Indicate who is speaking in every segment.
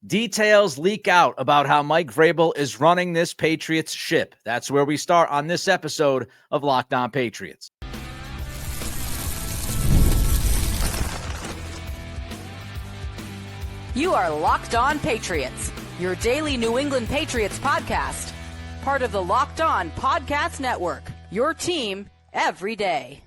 Speaker 1: Details leak out about how Mike Vrabel is running this Patriots ship. That's where we start on this episode of Locked On Patriots.
Speaker 2: You are Locked On Patriots, your daily New England Patriots podcast. Part of the Locked On Podcast Network, your team every day.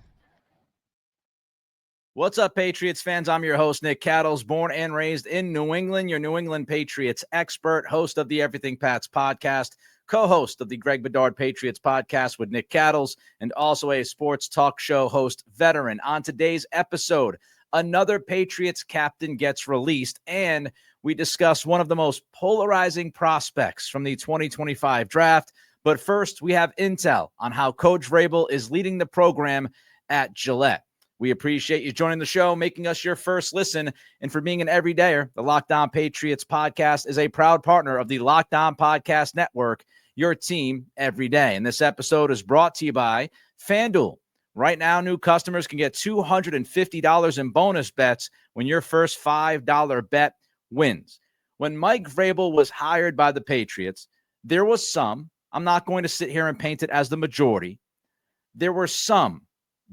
Speaker 1: What's up, Patriots fans? I'm your host, Nick Cattles, born and raised in New England, your New England Patriots expert, host of the Everything Pats podcast, co-host of the Greg Bedard Patriots podcast with Nick Cattles, and also a sports talk show host veteran. On today's episode, another Patriots captain gets released, and we discuss one of the most polarizing prospects from the 2025 draft. But first, we have intel on how Coach Vrabel is leading the program at Gillette. We appreciate you joining the show, making us your first listen, and for being an everydayer. The Locked On Patriots podcast is a proud partner of the Locked On Podcast Network, your team every day. And this episode is brought to you by FanDuel. Right now, new customers can get $250 in bonus bets when your first $5 bet wins. When Mike Vrabel was hired by the Patriots, there was some, I'm not going to sit here and paint it as the majority, there were some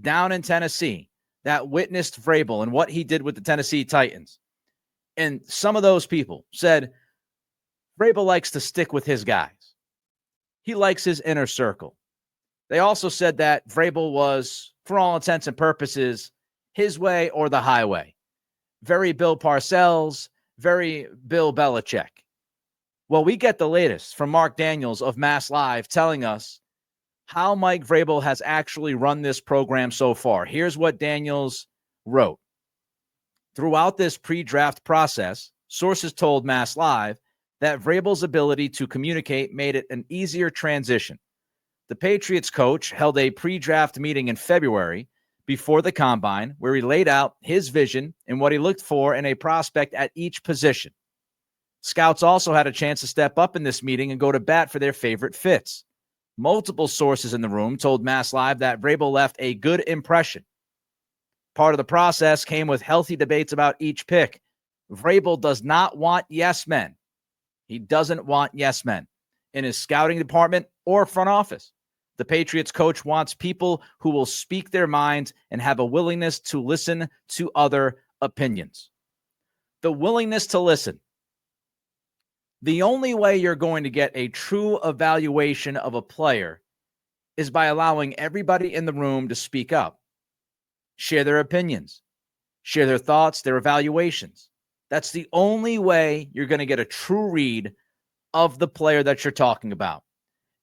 Speaker 1: down in Tennessee that witnessed Vrabel and what he did with the Tennessee Titans. And some of those people said, Vrabel likes to stick with his guys. He likes his inner circle. They also said that Vrabel was, for all intents and purposes, his way or the highway. Very Bill Parcells, very Bill Belichick. Well, we get the latest from Mark Daniels of Mass Live telling us how Mike Vrabel has actually run this program so far. Here's what Daniels wrote. Throughout this pre-draft process, sources told Mass Live that Vrabel's ability to communicate made it an easier transition. The Patriots coach held a pre-draft meeting in February before the combine where he laid out his vision and what he looked for in a prospect at each position. Scouts also had a chance to step up in this meeting and go to bat for their favorite fits. Multiple sources in the room told Mass Live that Vrabel left a good impression. Part of the process came with healthy debates about each pick. Vrabel does not want yes men. He doesn't want yes men in his scouting department or front office. The Patriots coach wants people who will speak their minds and have a willingness to listen to other opinions. The willingness to listen. The only way you're going to get a true evaluation of a player is by allowing everybody in the room to speak up, share their opinions, share their thoughts, their evaluations. That's the only way you're going to get a true read of the player that you're talking about.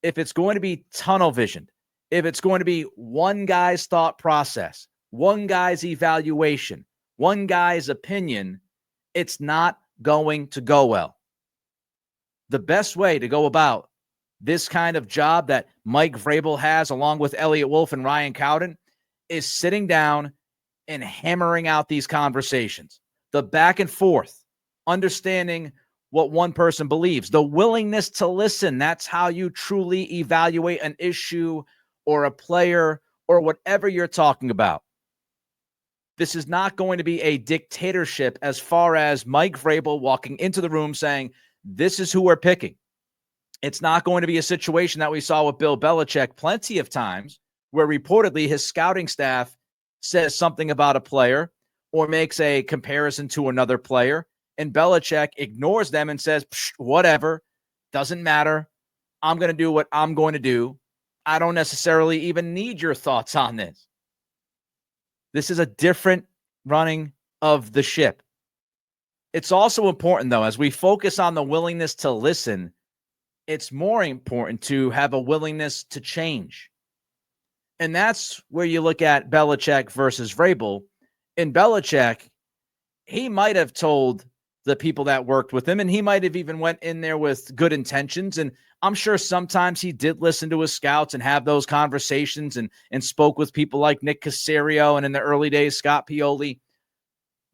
Speaker 1: If it's going to be tunnel visioned, if it's going to be one guy's thought process, one guy's evaluation, one guy's opinion, it's not going to go well. The best way to go about this kind of job that Mike Vrabel has, along with Eliot Wolf and Ryan Cowden, is sitting down and hammering out these conversations. The back and forth, understanding what one person believes, the willingness to listen. That's how you truly evaluate an issue or a player or whatever you're talking about. This is not going to be a dictatorship as far as Mike Vrabel walking into the room saying, this is who we're picking. It's not going to be a situation that we saw with Bill Belichick plenty of times where reportedly his scouting staff says something about a player or makes a comparison to another player, and Belichick ignores them and says, whatever, doesn't matter. I'm going to do what I'm going to do. I don't necessarily even need your thoughts on this. This is a different running of the ship. It's also important, though, as we focus on the willingness to listen, it's more important to have a willingness to change. And that's where you look at Belichick versus Vrabel. In Belichick, he might have told the people that worked with him, and he might have even went in there with good intentions. And I'm sure sometimes he did listen to his scouts and have those conversations and spoke with people like Nick Caserio and in the early days, Scott Pioli.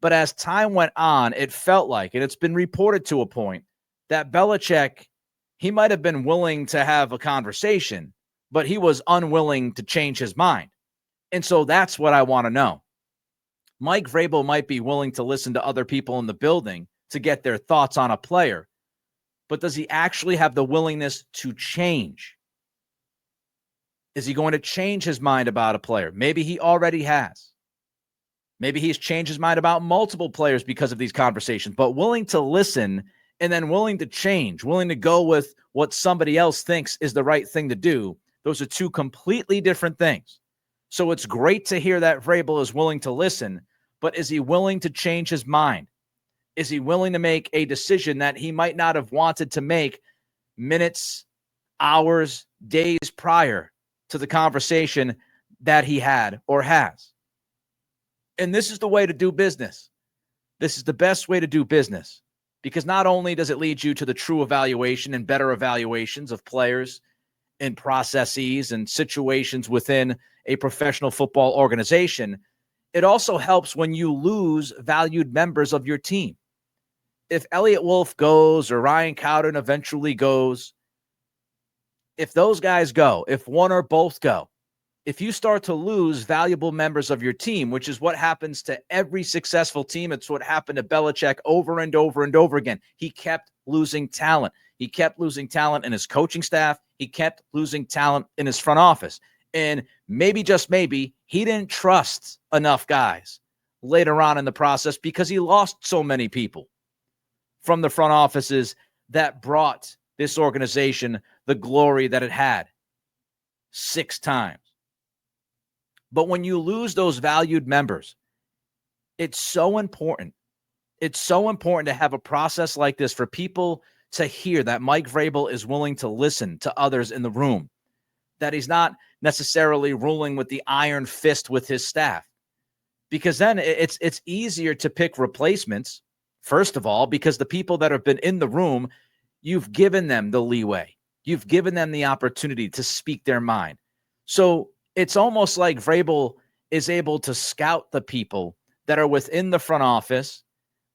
Speaker 1: But as time went on, it felt like, and it's been reported to a point, that Belichick, he might have been willing to have a conversation, but he was unwilling to change his mind. And so that's what I want to know. Mike Vrabel might be willing to listen to other people in the building to get their thoughts on a player, but does he actually have the willingness to change? Is he going to change his mind about a player? Maybe he already has. Maybe he's changed his mind about multiple players because of these conversations, but willing to listen and then willing to change, willing to go with what somebody else thinks is the right thing to do. Those are two completely different things. So it's great to hear that Vrabel is willing to listen, but is he willing to change his mind? Is he willing to make a decision that he might not have wanted to make minutes, hours, days prior to the conversation that he had or has? And this is the way to do business. This is the best way to do business, because not only does it lead you to the true evaluation and better evaluations of players and processes and situations within a professional football organization, it also helps when you lose valued members of your team. If Eliot Wolf goes or Ryan Cowden eventually goes, if those guys go, if one or both go, if you start to lose valuable members of your team, which is what happens to every successful team, it's what happened to Belichick over and over and over again. He kept losing talent. He kept losing talent in his coaching staff. He kept losing talent in his front office. And maybe, just maybe, he didn't trust enough guys later on in the process because he lost so many people from the front offices that brought this organization the glory that it had 6 times. But when you lose those valued members, it's so important. It's so important to have a process like this for people to hear that Mike Vrabel is willing to listen to others in the room, that he's not necessarily ruling with the iron fist with his staff. Because then it's easier to pick replacements, first of all, because the people that have been in the room, you've given them the leeway. You've given them the opportunity to speak their mind. So it's almost like Vrabel is able to scout the people that are within the front office,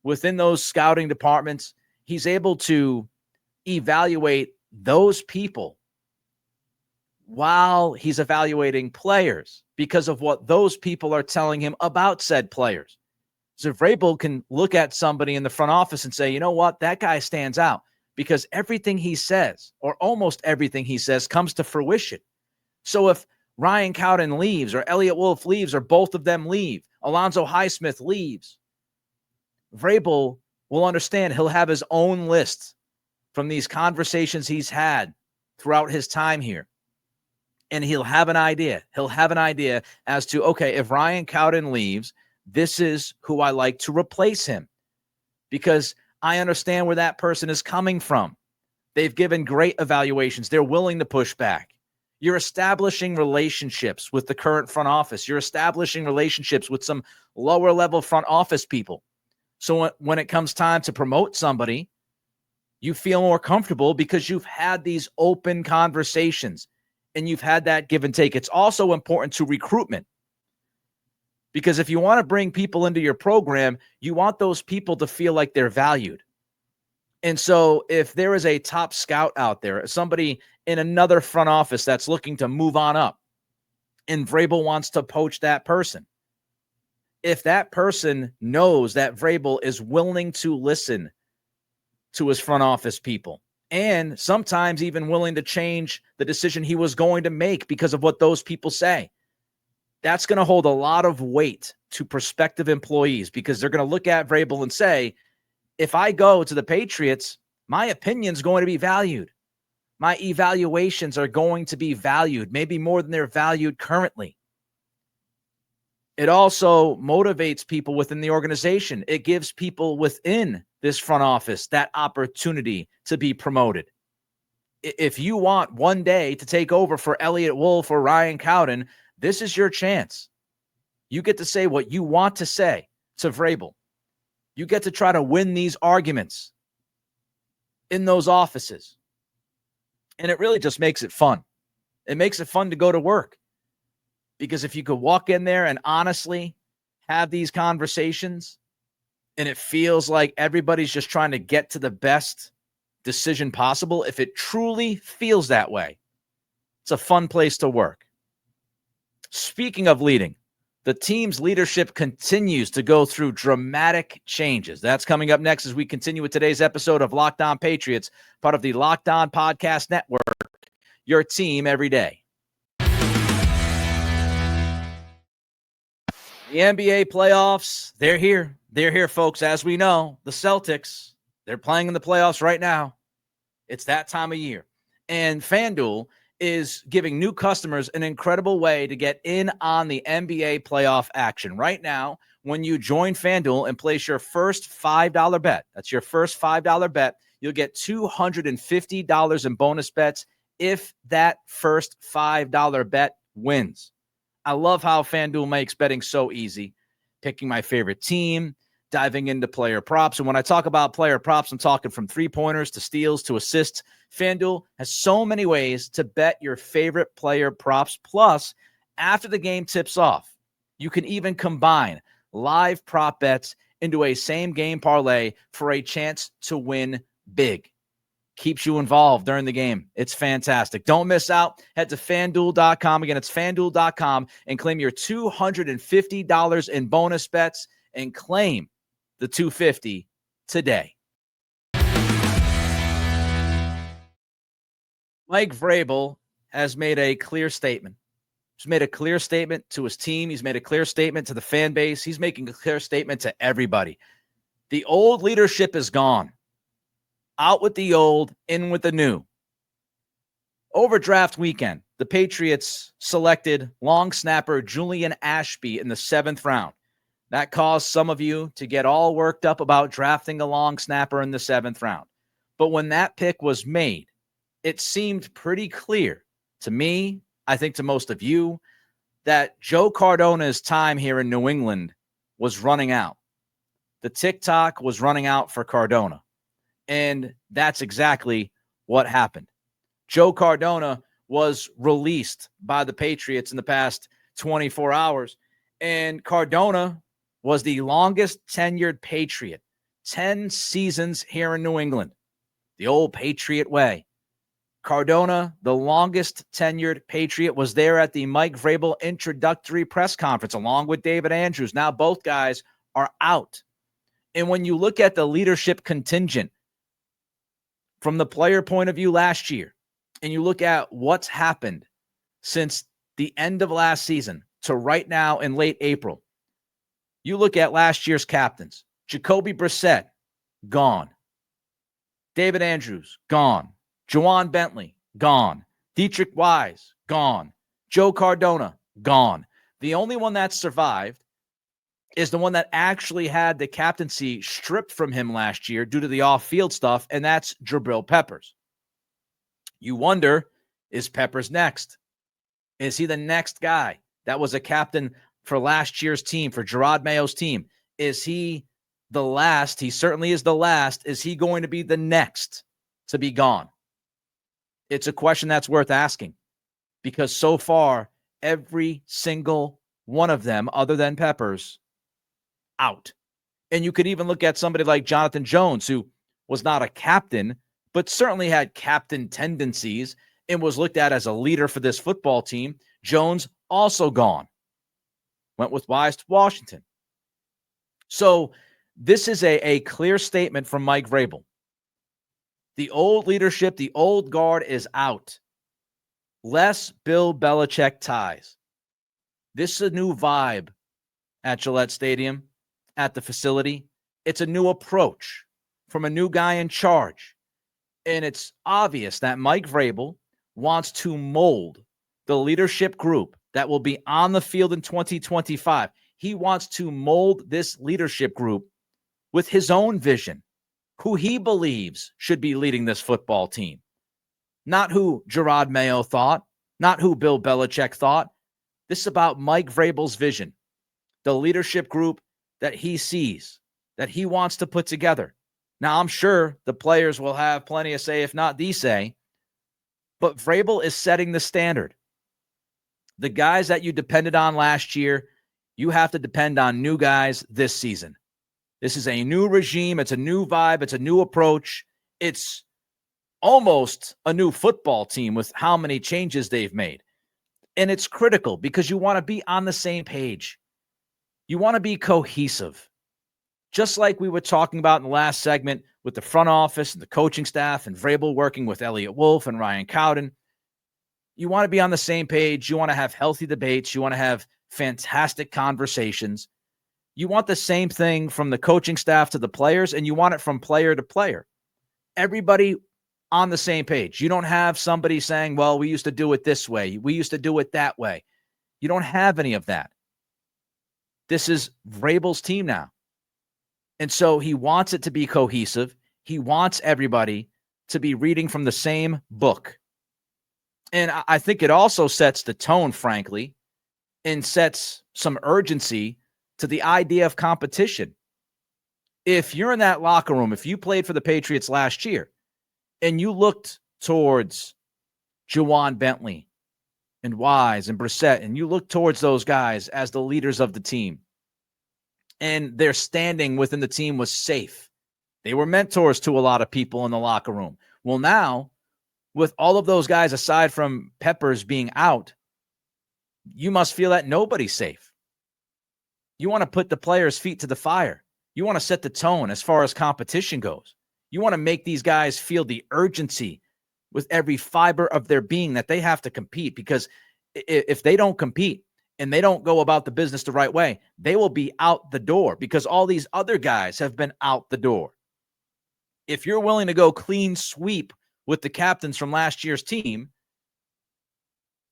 Speaker 1: within those scouting departments. He's able to evaluate those people while he's evaluating players because of what those people are telling him about said players. So Vrabel can look at somebody in the front office and say, you know what, that guy stands out because everything he says, or almost everything he says, comes to fruition. So if Ryan Cowden leaves or Eliot Wolf leaves or both of them leave, Alonzo Highsmith leaves, Vrabel will understand. He'll have his own list from these conversations he's had throughout his time here. And he'll have an idea. He'll have an idea as to, okay, if Ryan Cowden leaves, this is who I like to replace him because I understand where that person is coming from. They've given great evaluations. They're willing to push back. You're establishing relationships with the current front office. You're establishing relationships with some lower level front office people. So when it comes time to promote somebody, you feel more comfortable because you've had these open conversations and you've had that give and take. It's also important to recruitment because if you want to bring people into your program, you want those people to feel like they're valued. And so if there is a top scout out there, somebody in another front office that's looking to move on up, and Vrabel wants to poach that person, if that person knows that Vrabel is willing to listen to his front office people and sometimes even willing to change the decision he was going to make because of what those people say, that's going to hold a lot of weight to prospective employees because they're going to look at Vrabel and say, if I go to the Patriots, my opinion's going to be valued. My evaluations are going to be valued, maybe more than they're valued currently. It also motivates people within the organization. It gives people within this front office that opportunity to be promoted. If you want one day to take over for Eliot Wolf or Ryan Cowden, this is your chance. You get to say what you want to say to Vrabel. You get to try to win these arguments in those offices. And it really just makes it fun. It makes it fun to go to work. Because if you could walk in there and honestly have these conversations and it feels like everybody's just trying to get to the best decision possible, if it truly feels that way, it's a fun place to work. Speaking of leading, The team's leadership continues to go through dramatic changes. That's coming up next as we continue with today's episode of Locked On Patriots, part of the Locked On Podcast Network, your team every day. The NBA playoffs, they're here. They're here, folks. As we know, the Celtics, they're playing in the playoffs right now. It's that time of year. And FanDuel is giving new customers an incredible way to get in on the NBA playoff action. Right now, when you join FanDuel and place your first $5 bet, that's your first $5 bet, you'll get $250 in bonus bets if that first $5 bet wins. I love how FanDuel makes betting so easy. Picking my favorite team, diving into player props. And when I talk about player props, I'm talking from three-pointers to steals to assists. FanDuel has so many ways to bet your favorite player props. Plus, after the game tips off, you can even combine live prop bets into a same-game parlay for a chance to win big. Keeps you involved during the game. It's fantastic. Don't miss out. Head to FanDuel.com. Again, it's FanDuel.com and claim your $250 in bonus bets and claim the $250 today. Mike Vrabel has made a clear statement. He's made a clear statement to his team. He's made a clear statement to the fan base. He's making a clear statement to everybody. The old leadership is gone. Out with the old, in with the new. Over draft weekend, the Patriots selected long snapper Julian Ashby in the 7th round. That caused some of you to get all worked up about drafting a long snapper in the 7th round. But when that pick was made, it seemed pretty clear to me, I think to most of you, that Joe Cardona's time here in New England was running out. The TikTok was running out for Cardona. And that's exactly what happened. Joe Cardona was released by the Patriots in the past 24 hours. And Cardona was the longest tenured Patriot. 10 seasons here in New England. The old Patriot way. Cardona, the longest tenured Patriot, was there at the Mike Vrabel introductory press conference along with David Andrews. Now both guys are out. And when you look at the leadership contingent from the player point of view last year, and you look at what's happened since the end of last season to right now in late April, you look at last year's captains. Jacoby Brissett, gone. David Andrews, gone. Juwan Bentley, gone. Dietrich Wise, gone. Joe Cardona, gone. The only one that survived is the one that actually had the captaincy stripped from him last year due to the off-field stuff, and that's Jabril Peppers. You wonder, is Peppers next? Is he the next guy that was a captain for last year's team, for Gerard Mayo's team? Is he the last? He certainly is the last. Is he going to be the next to be gone? It's a question that's worth asking because so far, every single one of them, other than Peppers, out. And you could even look at somebody like Jonathan Jones, who was not a captain, but certainly had captain tendencies and was looked at as a leader for this football team. Jones also gone. Went with Wise to Washington. So this is a clear statement from Mike Vrabel. The old leadership, the old guard is out. Less Bill Belichick ties. This is a new vibe at Gillette Stadium, at the facility. It's a new approach from a new guy in charge. And it's obvious that Mike Vrabel wants to mold the leadership group that will be on the field in 2025. He wants to mold this leadership group with his own vision, who he believes should be leading this football team. Not who Gerard Mayo thought, not who Bill Belichick thought. This is about Mike Vrabel's vision, the leadership group that he sees, that he wants to put together. Now, I'm sure the players will have plenty of say, if not the say, but Vrabel is setting the standard. The guys that you depended on last year, you have to depend on new guys this season. This is a new regime. It's a new vibe. It's a new approach. It's almost a new football team with how many changes they've made. And it's critical because you want to be on the same page. You want to be cohesive. Just like we were talking about in the last segment with the front office and the coaching staff and Vrabel working with Eliot Wolf and Ryan Cowden. You want to be on the same page. You want to have healthy debates. You want to have fantastic conversations. You want the same thing from the coaching staff to the players, and you want it from player to player. Everybody on the same page. You don't have somebody saying, well, we used to do it this way. We used to do it that way. You don't have any of that. This is Vrabel's team now. And so he wants it to be cohesive. He wants everybody to be reading from the same book. And I think it also sets the tone, frankly, and sets some urgency to the idea of competition. If you're in that locker room, if you played for the Patriots last year and you looked towards Juwan Bentley and Wise and Brissett, and you look towards those guys as the leaders of the team, and their standing within the team was safe. They were mentors to a lot of people in the locker room. Well, now, with all of those guys aside from Peppers being out, you must feel that nobody's safe. You want to put the players' feet to the fire. You want to set the tone as far as competition goes. You want to make these guys feel the urgency with every fiber of their being that they have to compete, because if they don't compete and they don't go about the business the right way, they will be out the door because all these other guys have been out the door. If you're willing to go clean sweep with the captains from last year's team,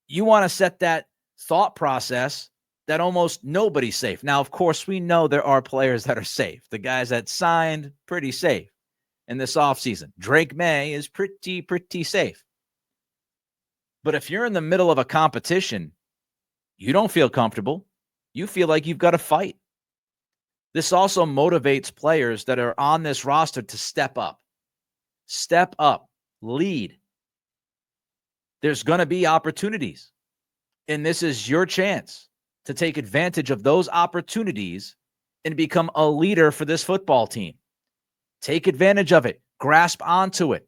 Speaker 1: you want to set that thought process that almost nobody's safe. Now, of course, we know there are players that are safe. The guys that signed, pretty safe in this offseason. Drake May is pretty safe. But if you're in the middle of a competition, you don't feel comfortable. You feel like you've got to fight. This also motivates players that are on this roster to step up. Step up. Lead. There's going to be opportunities. And this is your chance to take advantage of those opportunities and become a leader for this football team. Take advantage of it. Grasp onto it.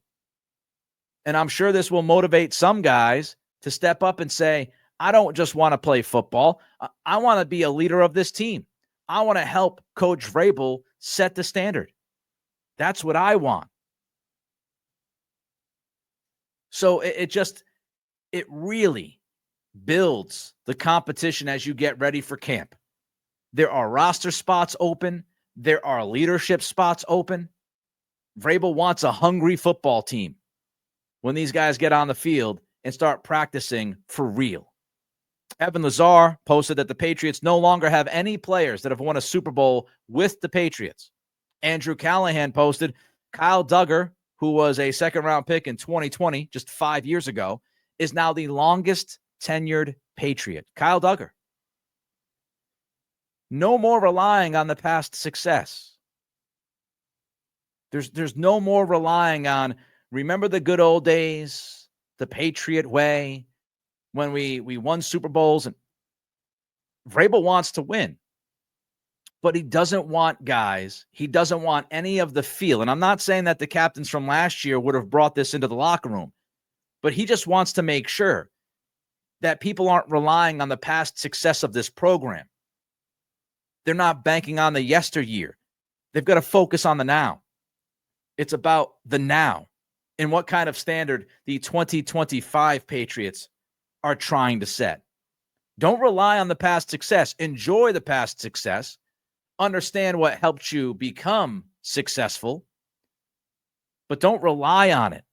Speaker 1: And I'm sure this will motivate some guys to step up and say, I don't just want to play football. I want to be a leader of this team. I want to help Coach Vrabel set the standard. That's what I want. So it really builds the competition as you get ready for camp. There are roster spots open. There are leadership spots open. Vrabel wants a hungry football team when these guys get on the field and start practicing for real. Evan Lazar posted that the Patriots no longer have any players that have won a Super Bowl with the Patriots. Andrew Callahan posted Kyle Duggar, who was a second-round pick in 2020, just 5 years ago, is now the longest tenured Patriot. Kyle Duggar. No more relying on the past success. There's no more relying on, remember the good old days, the Patriot way, when we won Super Bowls. And Vrabel wants to win, but he doesn't want guys. He doesn't want any of the feel. And I'm not saying that the captains from last year would have brought this into the locker room, but he just wants to make sure that people aren't relying on the past success of this program. They're not banking on the yesteryear. They've got to focus on the now. It's about the now and what kind of standard the 2025 Patriots are trying to set. Don't rely on the past success. Enjoy the past success. Understand what helped you become successful, but don't rely on it.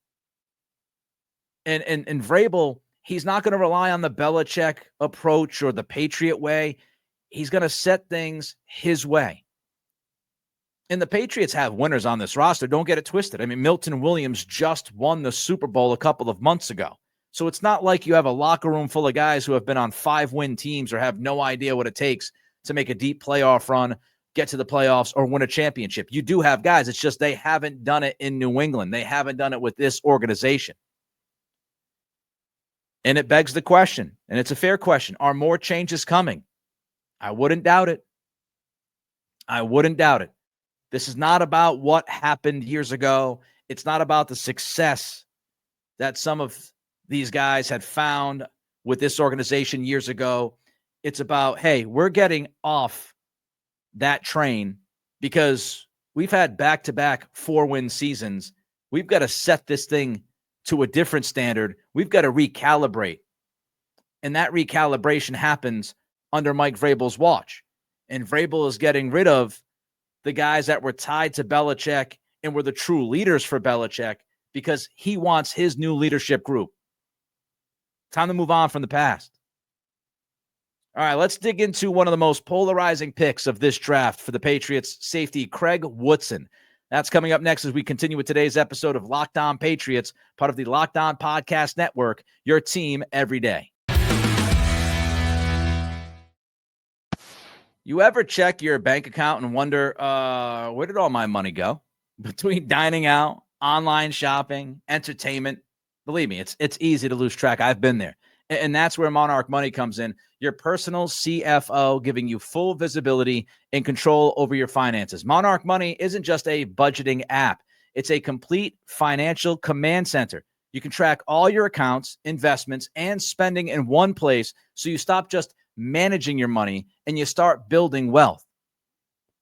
Speaker 1: And Vrabel, he's not going to rely on the Belichick approach or the Patriot way. He's going to set things his way. And the Patriots have winners on this roster. Don't get it twisted. I mean, Milton Williams just won the Super Bowl a couple of months ago. So it's not like you have a locker room full of guys who have been on 5-win teams or have no idea what it takes to make a deep playoff run, get to the playoffs, or win a championship. You do have guys. It's just they haven't done it in New England. They haven't done it with this organization. And it begs the question, and it's a fair question, are more changes coming? I wouldn't doubt it. I wouldn't doubt it. This is not about what happened years ago. It's not about the success that some of these guys had found with this organization years ago. It's about, hey, we're getting off that train because we've had back-to-back 4-win seasons. We've got to set this thing to a different standard. We've got to recalibrate. And that recalibration happens under Mike Vrabel's watch. And Vrabel is getting rid of the guys that were tied to Belichick and were the true leaders for Belichick because he wants his new leadership group. Time to move on from the past. All right, let's dig into one of the most polarizing picks of this draft for the Patriots, safety Craig Woodson. That's coming up next as we continue with today's episode of Locked On Patriots, part of the Locked On Podcast Network, your team every day. You ever check your bank account and wonder, where did all my money go? Between dining out, online shopping, entertainment, believe me, it's easy to lose track. I've been there. And that's where Monarch Money comes in, your personal CFO, giving you full visibility and control over your finances. Monarch Money isn't just a budgeting app. It's a complete financial command center. You can track all your accounts, investments, and spending in one place so you stop just managing your money and you start building wealth.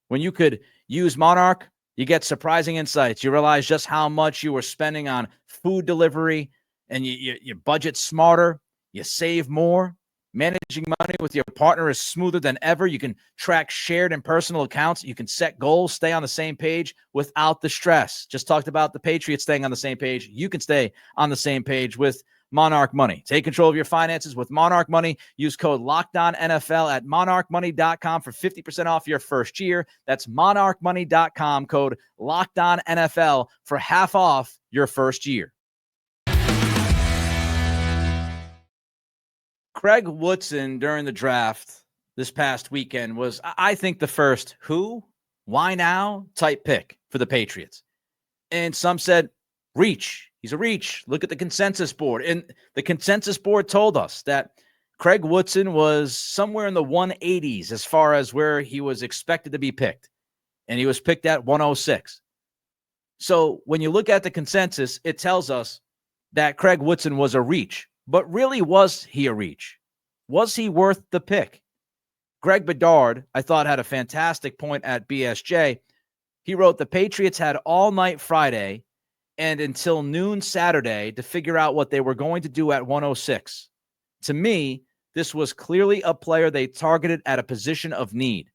Speaker 1: When you could use Monarch, you get surprising insights. You realize just how much you were spending on food delivery, and you budget smarter. You save more. Managing money with your partner is smoother than ever. You can track shared and personal accounts. You can set goals, stay on the same page without the stress. Just talked about the Patriots staying on the same page. You can stay on the same page with Monarch Money. Take control of your finances with Monarch Money. Use code LOCKEDONNFL at monarchmoney.com for 50% off your first year. That's monarchmoney.com, code LOCKEDONNFL for half off your first year. Craig Woodson during the draft this past weekend was, I think, the first who, why now type pick for the Patriots. And some said, reach. He's a reach. Look at the consensus board. And the consensus board told us that Craig Woodson was somewhere in the 180s as far as where he was expected to be picked. And he was picked at 106. So when you look at the consensus, it tells us that Craig Woodson was a reach. But really, was he a reach? Was he worth the pick? Greg Bedard, I thought, had a fantastic point at BSJ. He wrote, the Patriots had all night Friday and until noon Saturday to figure out what they were going to do at 106. To me, this was clearly a player they targeted at a position of need.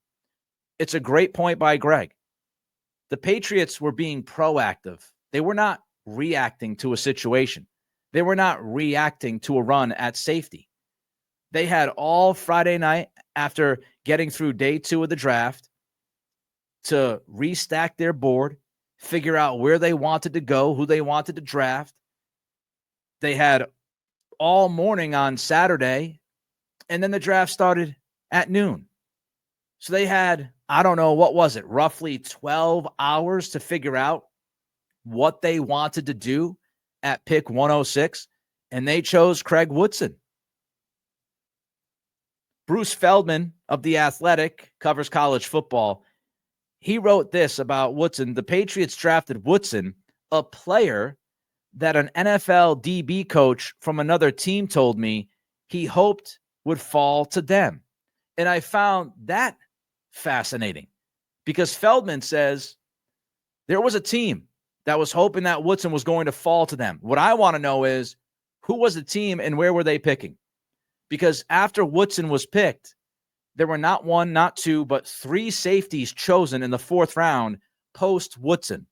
Speaker 1: It's a great point by Greg. The Patriots were being proactive. They were not reacting to a situation. They were not reacting to a run at safety. They had all Friday night after getting through day 2 of the draft to restack their board, figure out where they wanted to go, who they wanted to draft. They had all morning on Saturday, and then the draft started at noon. So they had, I don't know, what was it, roughly 12 hours to figure out what they wanted to do at pick 106, and they chose Craig Woodson. Bruce Feldman of The Athletic, covers college football. He wrote this about Woodson. The Patriots drafted Woodson, a player that an NFL DB coach from another team told me he hoped would fall to them. And I found that fascinating because Feldman says there was a team that was hoping that Woodson was going to fall to them. What I want to know is who was the team and where were they picking? Because after Woodson was picked, there were not one, not two, but 3 safeties chosen in the 4th round post Woodson.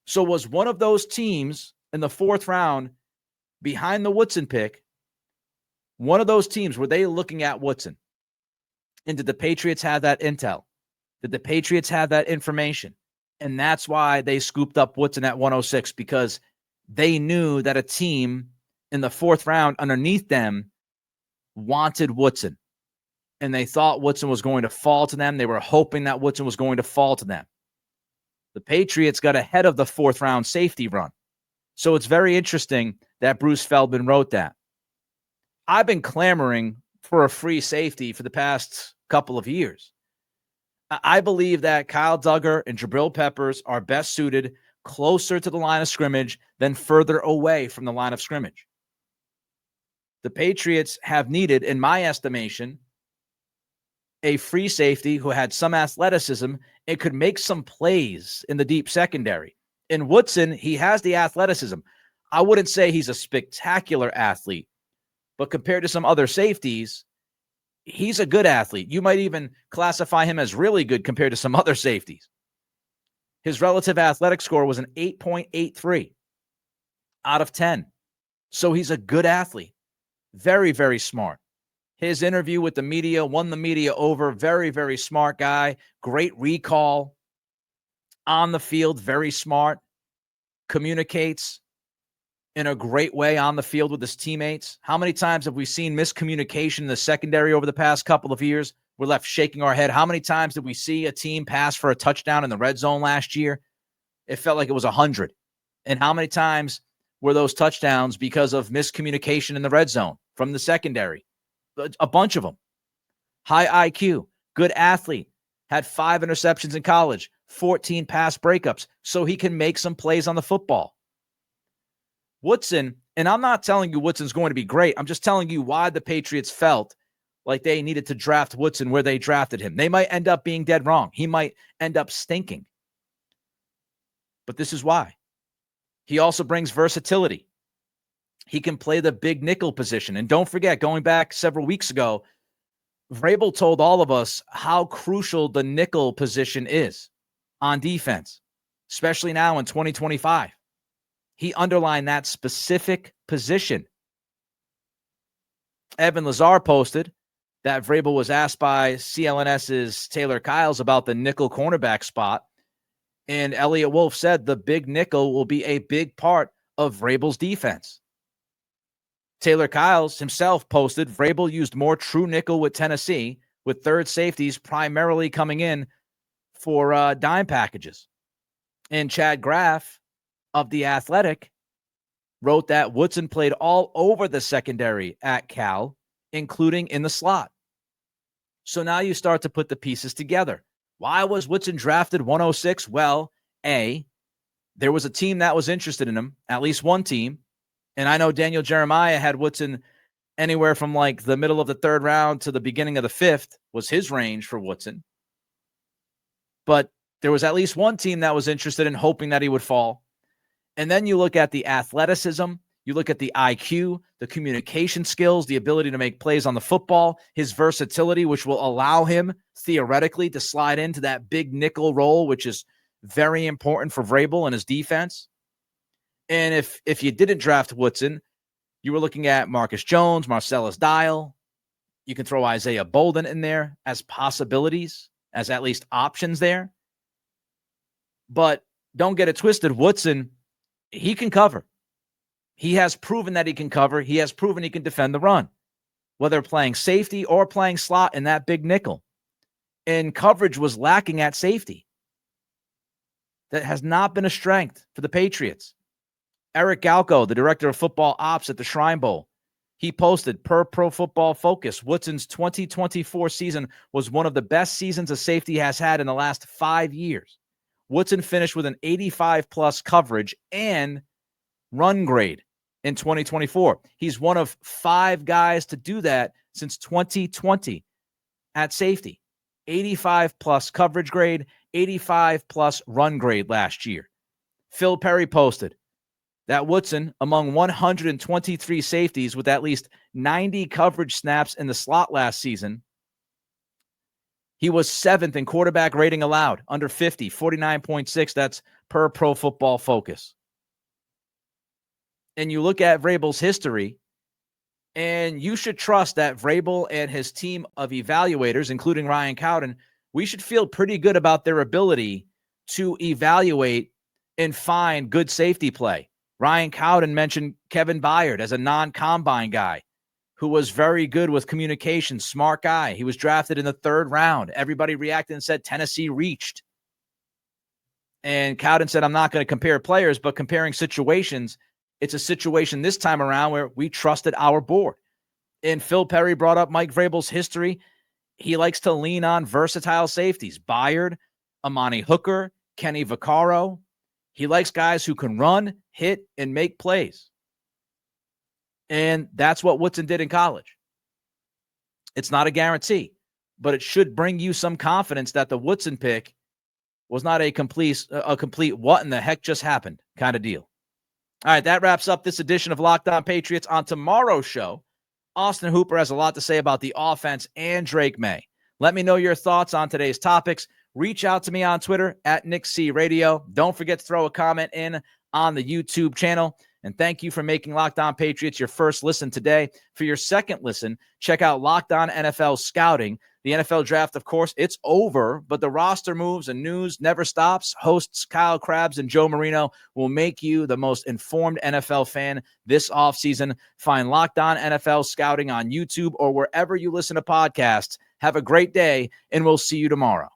Speaker 1: So was one of those teams in the 4th round behind the Woodson pick, one of those teams, were they looking at Woodson? And did the Patriots have that intel? Did the Patriots have that information? And that's why they scooped up Woodson at 106, because they knew that a team in the 4th round underneath them wanted Woodson. And they thought Woodson was going to fall to them. They were hoping that Woodson was going to fall to them. The Patriots got ahead of the 4th round safety run. So it's very interesting that Bruce Feldman wrote that. I've been clamoring for a free safety for the past couple of years. I believe that Kyle Duggar and Jabril Peppers are best suited closer to the line of scrimmage than further away from the line of scrimmage. The Patriots have needed, in my estimation, a free safety who had some athleticism and could make some plays in the deep secondary. In Woodson, he has the athleticism. I wouldn't say he's a spectacular athlete, but compared to some other safeties, he's a good athlete. You might even classify him as really good compared to some other safeties. His relative athletic score was an 8.83 out of 10. So he's a good athlete. Very, very smart. His interview with the media won the media over. Very, very smart guy. Great recall. On the field, very smart. Communicates in a great way on the field with his teammates. How many times have we seen miscommunication in the secondary over the past couple of years? We're left shaking our head. How many times did we see a team pass for a touchdown in the red zone last year? It felt like it was 100. And how many times were those touchdowns because of miscommunication in the red zone from the secondary? A bunch of them. High IQ, good athlete, had 5 interceptions in college, 14 pass breakups, so he can make some plays on the football. Woodson, and I'm not telling you Woodson's going to be great. I'm just telling you why the Patriots felt like they needed to draft Woodson where they drafted him. They might end up being dead wrong. He might end up stinking. But this is why. He also brings versatility. He can play the big nickel position. And don't forget, going back several weeks ago, Vrabel told all of us how crucial the nickel position is on defense, especially now in 2025. He underlined that specific position. Evan Lazar posted that Vrabel was asked by CLNS's Taylor Kyles about the nickel cornerback spot. And Eliot Wolf said the big nickel will be a big part of Vrabel's defense. Taylor Kyles himself posted Vrabel used more true nickel with Tennessee, with third safeties primarily coming in for dime packages. And Chad Graff of The Athletic wrote that Woodson played all over the secondary at Cal, including in the slot. So now you start to put the pieces together. Why was Woodson drafted 106? Well, A, there was a team that was interested in him, at least one team. And I know Daniel Jeremiah had Woodson anywhere from like the middle of the 3rd round to the beginning of the 5th was his range for Woodson. But there was at least one team that was interested in hoping that he would fall. And then you look at the athleticism, you look at the IQ, the communication skills, the ability to make plays on the football, his versatility, which will allow him theoretically to slide into that big nickel role, which is very important for Vrabel and his defense. And if you didn't draft Woodson, you were looking at Marcus Jones, Marcellus Dial. You can throw Isaiah Bolden in there as possibilities, as at least options there. But don't get it twisted. Woodson, he can cover. He has proven that he can cover. He has proven he can defend the run, whether playing safety or playing slot in that big nickel. And coverage was lacking at safety. That has not been a strength for the Patriots. Eric Galco, the director of football ops at the Shrine Bowl, he posted, per Pro Football Focus, Woodson's 2024 season was one of the best seasons a safety has had in the last 5 years. Woodson finished with an 85-plus coverage and run grade in 2024. He's one of 5 guys to do that since 2020 at safety. 85-plus coverage grade, 85-plus run grade last year. Phil Perry posted that Woodson, among 123 safeties with at least 90 coverage snaps in the slot last season, he was 7th in quarterback rating allowed, under 50, 49.6. That's per Pro Football Focus. And you look at Vrabel's history, and you should trust that Vrabel and his team of evaluators, including Ryan Cowden, we should feel pretty good about their ability to evaluate and find good safety play. Ryan Cowden mentioned Kevin Byard as a non-combine guy who was very good with communication, smart guy. He was drafted in the 3rd round. Everybody reacted and said Tennessee reached. And Cowden said, I'm not going to compare players, but comparing situations, it's a situation this time around where we trusted our board. And Phil Perry brought up Mike Vrabel's history. He likes to lean on versatile safeties. Byard, Amani Hooker, Kenny Vaccaro. He likes guys who can run, hit, and make plays. And that's what Woodson did in college. It's not a guarantee. but it should bring you some confidence that the Woodson pick was not a complete what in the heck just happened kind of deal. All right, that wraps up this edition of Locked On Patriots. On tomorrow's show, Austin Hooper has a lot to say about the offense and Drake May. Let me know your thoughts on today's topics. Reach out to me on Twitter at NickCRadio. Don't forget to throw a comment in on the YouTube channel. And thank you for making Locked On Patriots your first listen today. For your second listen, check out Locked On NFL Scouting. The NFL draft, of course, it's over, but the roster moves and news never stops. Hosts Kyle Krabs and Joe Marino will make you the most informed NFL fan this offseason. Find Locked On NFL Scouting on YouTube or wherever you listen to podcasts. Have a great day, and we'll see you tomorrow.